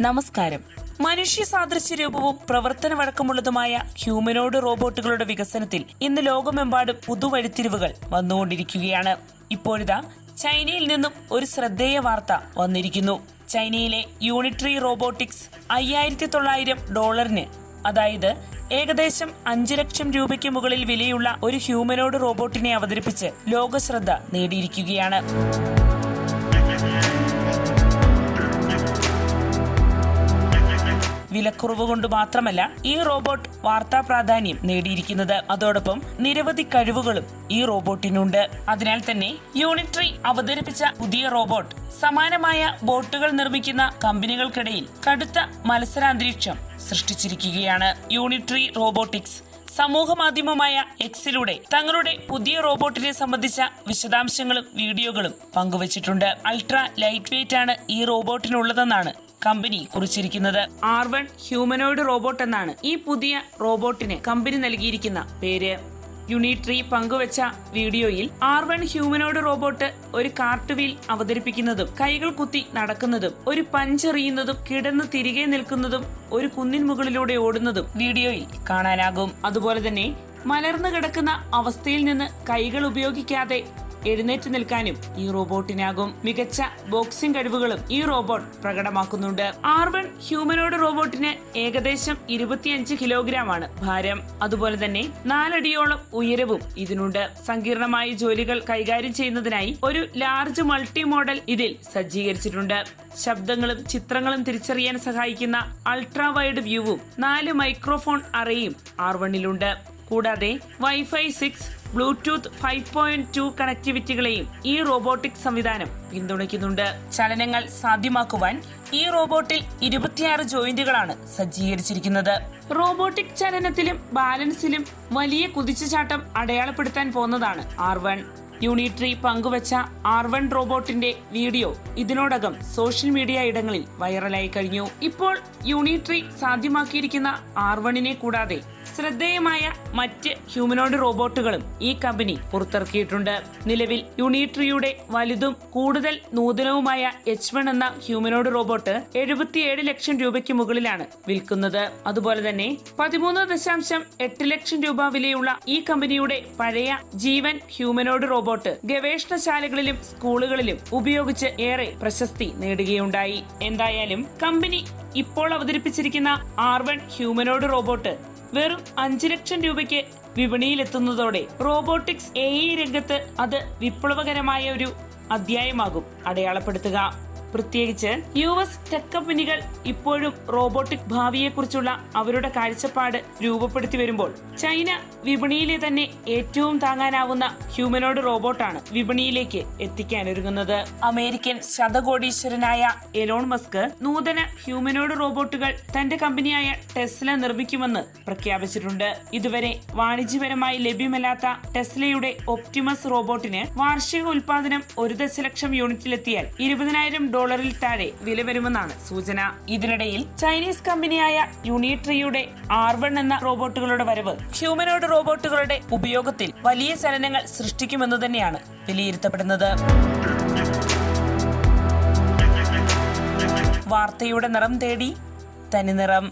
നമസ്കാരം. മനുഷ്യ സാദൃശ്യ രൂപവും പ്രവർത്തന വഴക്കമുള്ളതുമായ ഹ്യൂമനോയിഡ് റോബോട്ടുകളുടെ വികസനത്തിൽ ഇന്ന് ലോകമെമ്പാടും പുതുവഴിത്തിരിവുകൾ വന്നുകൊണ്ടിരിക്കുകയാണ്. ഇപ്പോഴിതാ ചൈനയിൽ നിന്നും ഒരു ശ്രദ്ധേയ വാർത്ത വന്നിരിക്കുന്നു. ചൈനയിലെ യൂണിട്രി റോബോട്ടിക്സ് $5,900 അതായത് ഏകദേശം 5 ലക്ഷം രൂപയ്ക്ക് മുകളിൽ വിലയുള്ള ഒരു ഹ്യൂമനോയിഡ് റോബോട്ടിനെ അവതരിപ്പിച്ച് ലോകശ്രദ്ധ നേടിയിരിക്കുകയാണ്. വിലക്കുറവ് കൊണ്ട് മാത്രമല്ല ഈ റോബോട്ട് വാർത്താ പ്രാധാന്യം നേടിയിരിക്കുന്നത്. അതോടൊപ്പം നിരവധി കഴിവുകളും ഈ റോബോട്ടിനുണ്ട്. അതിനാൽ തന്നെ യൂണിട്രി അവതരിപ്പിച്ച പുതിയ റോബോട്ട് സമാനമായ ബോട്ടുകൾ നിർമ്മിക്കുന്ന കമ്പനികൾക്കിടയിൽ കടുത്ത മത്സരാന്തരീക്ഷം സൃഷ്ടിച്ചിരിക്കുകയാണ്. യൂണിട്രി റോബോട്ടിക്സ് സമൂഹ മാധ്യമമായ എക്സിലൂടെ തങ്ങളുടെ പുതിയ റോബോട്ടിനെ സംബന്ധിച്ച വിശദാംശങ്ങളും വീഡിയോകളും പങ്കുവച്ചിട്ടുണ്ട്. അൾട്രാ ലൈറ്റ് വെയിറ്റ് ആണ് ഈ റോബോട്ടിനുള്ളതെന്നാണ് കമ്പനി കുറിച്ചിരിക്കുന്നത്. R1 ഹ്യൂമനോയിഡ് റോബോട്ട് എന്നാണ് ഈ പുതിയ റോബോട്ടിന് കമ്പനി നൽകിയിരിക്കുന്ന പേര്. യൂണിട്രി പങ്കുവച്ച വീഡിയോയിൽ R1 ഹ്യൂമനോയിഡ് റോബോട്ട് ഒരു കാർട്ട് വീൽ അവതരിപ്പിക്കുന്നതും കൈകൾ കുത്തി നടക്കുന്നതും ഒരു പഞ്ചെറിയുന്നതും കിടന്ന് തിരികെ നിൽക്കുന്നതും ഒരു കുന്നിൻ മുകളിലൂടെ ഓടുന്നതും വീഡിയോയിൽ കാണാനാകും. അതുപോലെ തന്നെ മലർന്നു കിടക്കുന്ന അവസ്ഥയിൽ നിന്ന് കൈകൾ ഉപയോഗിക്കാതെ എഴുന്നേറ്റ് നിൽക്കാനും ഈ റോബോട്ടിനാകും. മികച്ച ബോക്സിംഗ് കഴിവുകളും ഈ റോബോട്ട് പ്രകടമാക്കുന്നുണ്ട്. R1 ഹ്യൂമനോയിഡ് റോബോട്ടിന് ഏകദേശം 25 കിലോഗ്രാമാണ് ഭാരം. അതുപോലെ തന്നെ 4 അടിയോളം ഉയരവും ഇതിനുണ്ട്. സങ്കീർണമായ ജോലികൾ കൈകാര്യം ചെയ്യുന്നതിനായി ഒരു ലാർജ് മൾട്ടി മോഡൽ ഇതിൽ സജ്ജീകരിച്ചിട്ടുണ്ട്. ശബ്ദങ്ങളും ചിത്രങ്ങളും തിരിച്ചറിയാൻ സഹായിക്കുന്ന അൾട്രാ വൈഡ് വ്യൂവും 4 മൈക്രോഫോൺ അറേയും R1-ലുണ്ട്. കൂടാതെ വൈഫൈ 6, ബ്ലൂടൂത്ത് 5.2 കണക്ടിവിറ്റികളെയും ഈ റോബോട്ടിക് സംവിധാനം പിന്തുണയ്ക്കുന്നുണ്ട്. ചലനങ്ങൾ സാധ്യമാക്കുവാൻ ഈ റോബോട്ടിൽ 26 ജോയിന്റുകളാണ് സജ്ജീകരിച്ചിരിക്കുന്നത്. റോബോട്ടിക് ചലനത്തിലും ബാലൻസിലും വലിയ കുതിച്ചുചാട്ടം അടയാളപ്പെടുത്താൻ പോകുന്നതാണ് R1. യൂണിട്രി പങ്കുവച്ച R1 റോബോട്ടിന്റെ വീഡിയോ ഇതിനോടകം സോഷ്യൽ മീഡിയ ഇടങ്ങളിൽ വൈറലായി കഴിഞ്ഞു. ഇപ്പോൾ യൂണിട്രി സാധ്യമാക്കിയിരിക്കുന്ന R1-നെ കൂടാതെ ശ്രദ്ധേയമായ മറ്റ് ഹ്യൂമനോയിഡ് റോബോട്ടുകളും ഈ കമ്പനി പുറത്തിറക്കിയിട്ടുണ്ട്. നിലവിൽ യൂണിട്രിയുടെ വലുതും കൂടുതൽ നൂതനവുമായ H1 എന്ന ഹ്യൂമനോയിഡ് റോബോട്ട് 77 ലക്ഷം രൂപയ്ക്ക് മുകളിലാണ് വിൽക്കുന്നത്. അതുപോലെ തന്നെ 13.8 ലക്ഷം രൂപ വിലയുള്ള ഈ കമ്പനിയുടെ പഴയ ജീവൻ ഹ്യൂമനോയിഡ് റോബോട്ട് ഗവേഷണശാലകളിലും സ്കൂളുകളിലും ഉപയോഗിച്ച് ഏറെ പ്രശസ്തി നേടുകയുണ്ടായി. എന്തായാലും കമ്പനി ഇപ്പോൾ അവതരിപ്പിച്ചിരിക്കുന്ന R1 ഹ്യൂമനോയിഡ് റോബോട്ട് വെറും 5 ലക്ഷം രൂപയ്ക്ക് വിപണിയിലെത്തുന്നതോടെ റോബോട്ടിക്സ് AI രംഗത്ത് അത് വിപ്ലവകരമായ ഒരു അധ്യായമാകും അടയാളപ്പെടുത്തുക. പ്രത്യേകിച്ച് US ടെക് കമ്പനികൾ ഇപ്പോഴും റോബോട്ടിക് ഭാവിയെക്കുറിച്ചുള്ള അവരുടെ കാഴ്ചപ്പാട് രൂപപ്പെടുത്തി വരുമ്പോൾ ചൈന വിപണിയിലെ തന്നെ ഏറ്റവും താങ്ങാനാവുന്ന ഹ്യൂമനോയിഡ് റോബോട്ടാണ് വിപണിയിലേക്ക് എത്തിക്കാനൊരുങ്ങുന്നത്. അമേരിക്കൻ ശതകോടീശ്വരനായ എലോൺ മസ്ക് നൂതന ഹ്യൂമനോയിഡ് റോബോട്ടുകൾ തന്റെ കമ്പനിയായ ടെസ്ല നിർമ്മിക്കുമെന്ന് പ്രഖ്യാപിച്ചിട്ടുണ്ട്. ഇതുവരെ വാണിജ്യപരമായി ലഭ്യമല്ലാത്ത ടെസ്ലയുടെ ഒപ്റ്റിമസ് റോബോട്ടിന് വാർഷിക ഉൽപാദനം 1 ദശലക്ഷം യൂണിറ്റിലെത്തിയാൽ $20,000 താഴെ വില വരുമെന്നാണ് സൂചന. ഇതിനിടയിൽ ചൈനീസ് കമ്പനിയായ യൂണിട്രിയുടെ R1 എന്ന റോബോട്ടുകളുടെ വരവ് ഹ്യൂമനോയിഡ് റോബോട്ടുകളുടെ ഉപയോഗത്തിൽ വലിയ ചലനങ്ങൾ സൃഷ്ടിക്കുമെന്ന് തന്നെയാണ് വിലയിരുത്തപ്പെടുന്നത്. വാർത്തയുടെ നിറം തേടി തനിനിറം.